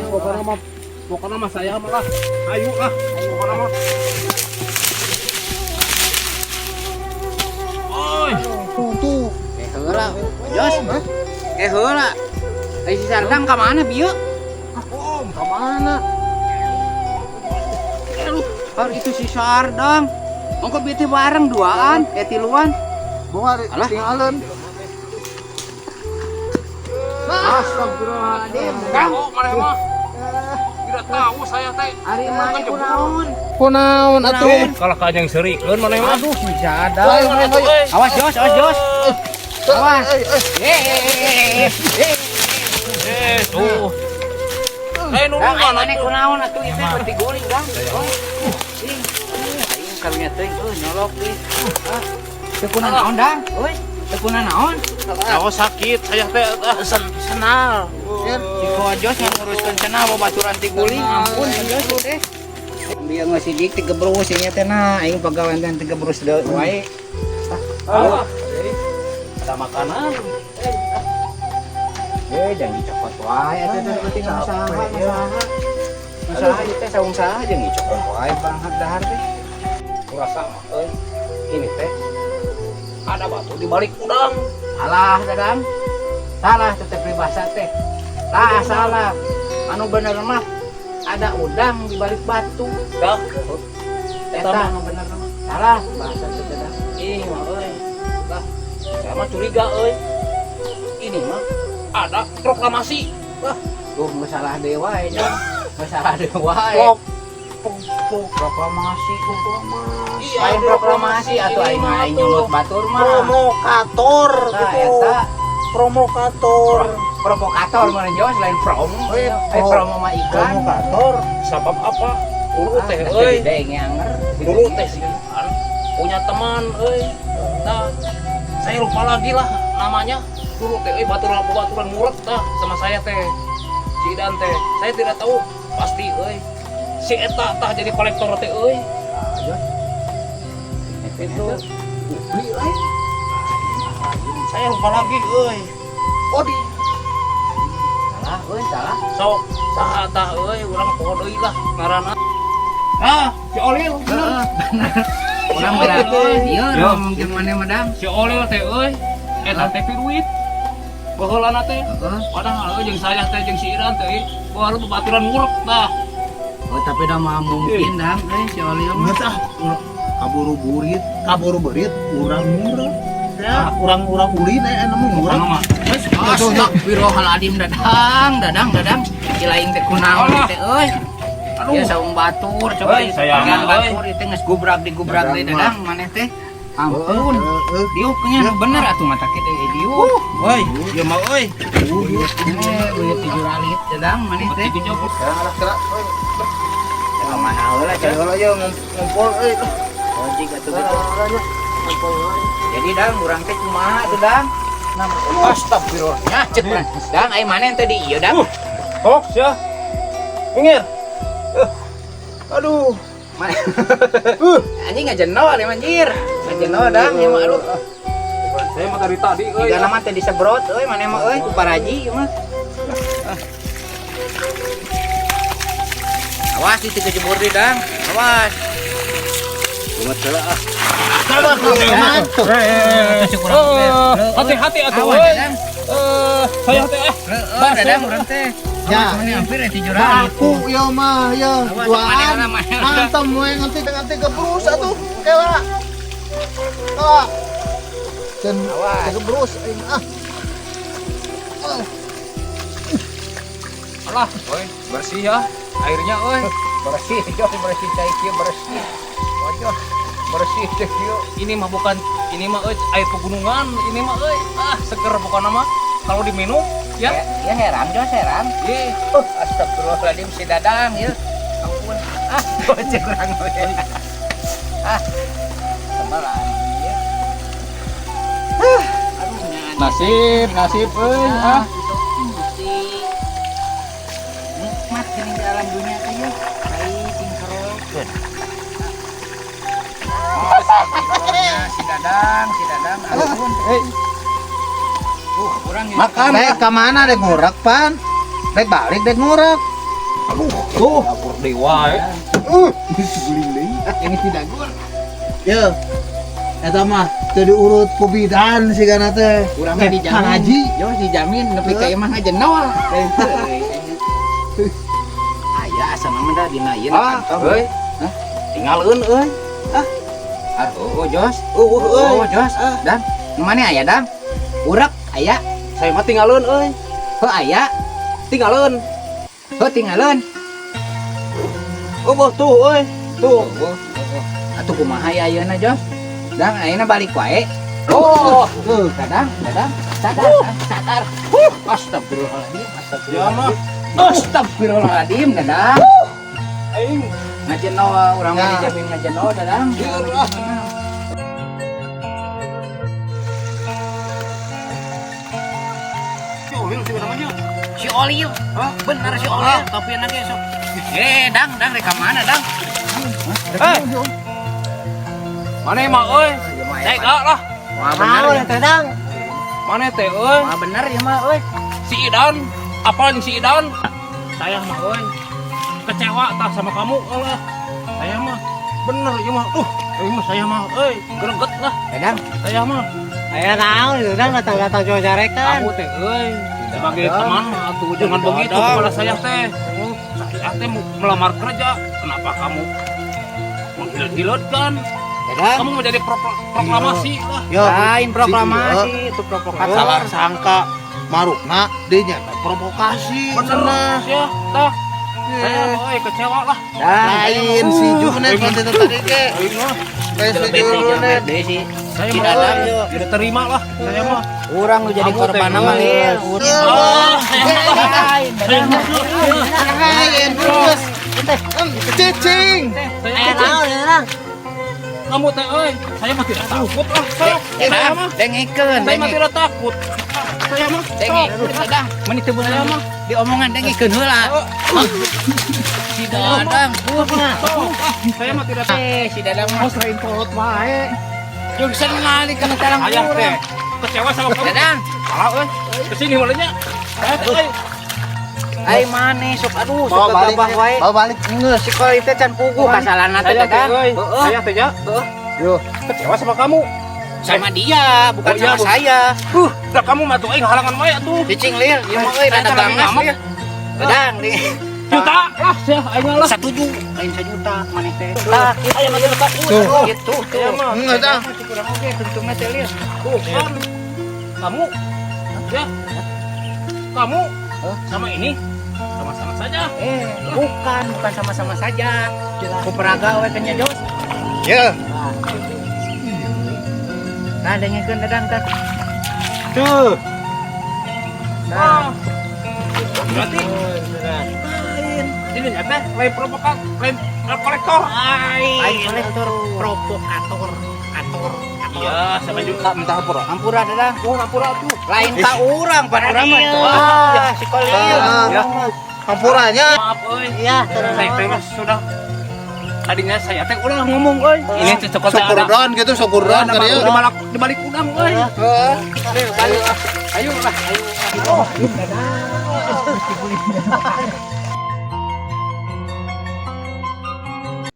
pokoknya mah saya malah. Ayo ah, pokoknya mah. Oi. Tuh. Heula. Jos. Heula. Ai si Sardang ka mana bieu? Om, ke mana? Har itu si Sardang. Ongko bieu teh bareng duaan, tiluan. Bunga Alah. tinggalan. Astagfirullahaladzim. Oh, mana mah? Tidak tahu saya teh. Ari mah kunaon? Kunaon atuh? Kalau kanyang serikeun mana mah? Aduh, bisa ada. Awas Jos, awas Jos. Awas. Tuh. Dang, mana kunaon atuh ieu teh berarti guling, Dang. Aing karunya teuing nyolok deui. Teu kunaon, Dang? Euy, teu kunaon? Aku sakit, saya teh senal. Si Jos yang nguruskeun cenah babaturan ti guling. Ampun, Jos teh. Dia ngasidik tigebrus nya teh nah, aing pagawean tigebrus deui wae. Ada makanan. Jangan dicopot wae atuh teh penting usaha. Usaha ieu teh saung saha jeung dicopot wae barang dahar teh. Kurasa euy, ini teh ada batu di balik udang. Alah, Dadang. Salah tetep pribasa teh. Tah salah. Anu bener mah ada udang di balik batu. Dah. Eta anu bener mah. Salah bahasa teh Dadang. Ih, mah euy. Lah, saya mah curiga euy. Ini mah ada proklamasi. Wah, tuh masalah dewa ya. Masalah dewa ya. Proklamasi. Lain proklamasi atau aing nyulut batur mah. Provokator. Nah, eta Provokator. provokator mana Jos lain promo. Promo mah ikan. Provokator. Sabab apa? Dulu teh euy. Deng yanger. Dulu teh sih kan punya teman euy. Nah, saya lupa lagi lah namanya. Dulu teh euy baturan murek tah sama saya teh. Si Idan teh. Saya tidak tahu pasti euy. Si eta tah jadi kolektor teh euy. Itu beli lain. Saya lupa lagi euy. Oh di Salah, salah. sok saha tah euy urang poho deui lah ngaranna. Ah, si Olil. Orang berarti iya mungkin mana madam. Si Olil teh euy eta teh piruit. Baheulana teh. Padahal euy jeung saya teh jeung si Iran teh baheula babaturan ngurek tah. Oh tapi dah mah mungkin dang si Olil mah. Tah kaburu berit urang murah ya urang ulin namanya murah mah. Astagfirullahaladzim dadang cilaing teh kunaon teh euy. Ya saung batur coba Euy, sayang, jangan euy. batur itu geus digubrak deui dadang maneh teh. Ampun. Diuknya bener atuh mata kitu diuk. Euy, ieu mah euy. Beuyeuh 7 ralit dadang maneh teh. Dijopot. Ka mana heula kalau aja ngumpul ojig atuh gitu. Jadi dang urang teh kumaha tuh dang? Astagfirullah. Nyacet urang. Dang aya maneh teh di ieu dang? Hoax ya. Minggir. aduh Maneh. Anjing ngajenol nih anjir. Ngajenol dang ieu mah aduh. Saya mah dari tadi euy. Tiga nama teh disebrot euy maneh mah euy ku paraji ieu mah. Awas itu kejebur di dang. Awas. buat heula ah Hati-hati atuh Awas euy. dadang. Saya teh Dadang urang teh. Ya. Maneh hampir 7 ralit. aku ya mah ya Awas, duaan maneh. mantem we nganti gebrus atuh kela dan Awas. gebrus Alah, euy, bersih ya airnya euy. Bersih, Jos, bersih cai kieu bersih. Wajah. Bersih teh kieu. Ini mah bukan, ini mah euy air pegunungan, ini mah euy. Ah, seger pokokna mah. Kalau diminum ya. Ya heran Jos, heran. Ih, Astagfirullahaladzim si dadang ya. Ampun. Bocah kurang we. Tebal anjir. Aduh nasib euy. Nikmat gini di alam dunia teh ya. Baik ingkerokeun. Si dadang ampun. Kurang ya. makan dek ke mana dek ngurak pan dek balik dek ngurak Tuh. Dapur dewa ya. Ini tidak gur. Ya. Eta mah teu diurut ku bidan sigana teh. Urang mah dijamin. Kang Haji. Yo dijamin nepi ka imah ngajenol. Aya asa mah da dina ieu Euy. Tinggalkeun euy. Oh Jos. Oh Jos. Dan mana aya dang? Urak aya. Saya mah tinggalkeun euy. Heuh aya. Tinggalkeun. Heuh tinggalin. Oh, tuh euy. Tuh. Atuh kumaha ya ayeuna Jos? Dang ayeuna balik wae. Oh. Dadang. Sadar. Astagfirullahaladzim. Ya mah. Astagfirullahaladzim, Dadang. Aing Ngajenol urang mah dijamin ngajenol, Dadang. Si Olil. Bener si Olil, tapi anaknya sok. Dang, reka mana, Dang? mana emang euy? Tega lah. Wah, bener ya. Tedang. Mana teh euy? Wah, bener ya mah, euy. Si Idan. Apalagi si Idan? Saya mah euy. Kecewa tak sama kamu Allah. Saya mah bener ieu mah. Saya mah euy, greget lah. Dadang, Saya mah. Aya naon itu kan datang-datang coba carekan. Kamu teh euy sebagai teman mah atuh jangan begitu kepada saya teh. Saya teh mau melamar kerja. Kenapa kamu menghilut-hilutkan? Dadang. Kamu mau jadi proklamasi lah. Lain proklamasi, itu provokasi. Salah sangka marukna dinya provokasi. Bener ya, tah. Saya euy kecewa lah. Lain si Junet nanti tadi ke. Aing mah Lain si Junet. Desi. saya Si mah Dadang. euy, tidak terima lah. Saya mah. Urang nu jadi Kamu korban teh, mah euy. Lil. Lain terus. Cicing. Kamu teh euy, saya mah tidak takut lah. Saya mah Dengikeun, saya mah tidak takut. Saya mah dengikeun Dadang. Mun itu bener mah diomongan dengikeun heula. Si Dadang. saya mah tidak takut. Si Dadang mah serain kolot wae. Jeung senali kana talang Ayah teh urang. kecewa sama kamu. Dadang, Salah euy. Kesini mulanya. Euy. ai maneh sok aduh Bawa sok balik. gabah wae. Bawa balik. Ngeus si kali teh can puguh kasalana teh Saya teh Dadang. euy. Heeh. Saya teh ya. Yo. Kecewa sama kamu. Sama dia, bukan Oh, iya, sama Bu. saya. Dah kamu mah tuh aing halangan wae atuh. Cicing Lil, ieu mah euy rada Rada gangas nyamak. ya. Dadang nih. Juta lah ya aing lah. 1 juta, lain 1 juta maneh teh. Tah, Aya mah tidak takut. Tuh. gitu Saya mah. Enggak dah. kurang oke tentungnya teh Lil. Tuh kan. Kamu ya. Kamu sama ini sama-sama saja. Bukan sama-sama saja. Kuperaga we kenya Jos. Ya. Nah, dengekeun Dadang kan. Tuh. Nah. Berarti ini nyata lain provokat, lain kolektor. Lain kolektor provokator. Iya, sama juga minta hampura. Hampura Dadang. Oh, hampura tuh. Lain ka urang, pan urang mah. Ya, Si Kolil. Ya. Hampuranya. Maaf, euy. Iya, Saya teh mah sudah tadinya saya teh udah ngomong, euy. Ini cocok Syukurdan gitu, syukurdan di kali ya. balik di balik udang, euy. Ayo lah. Ayo.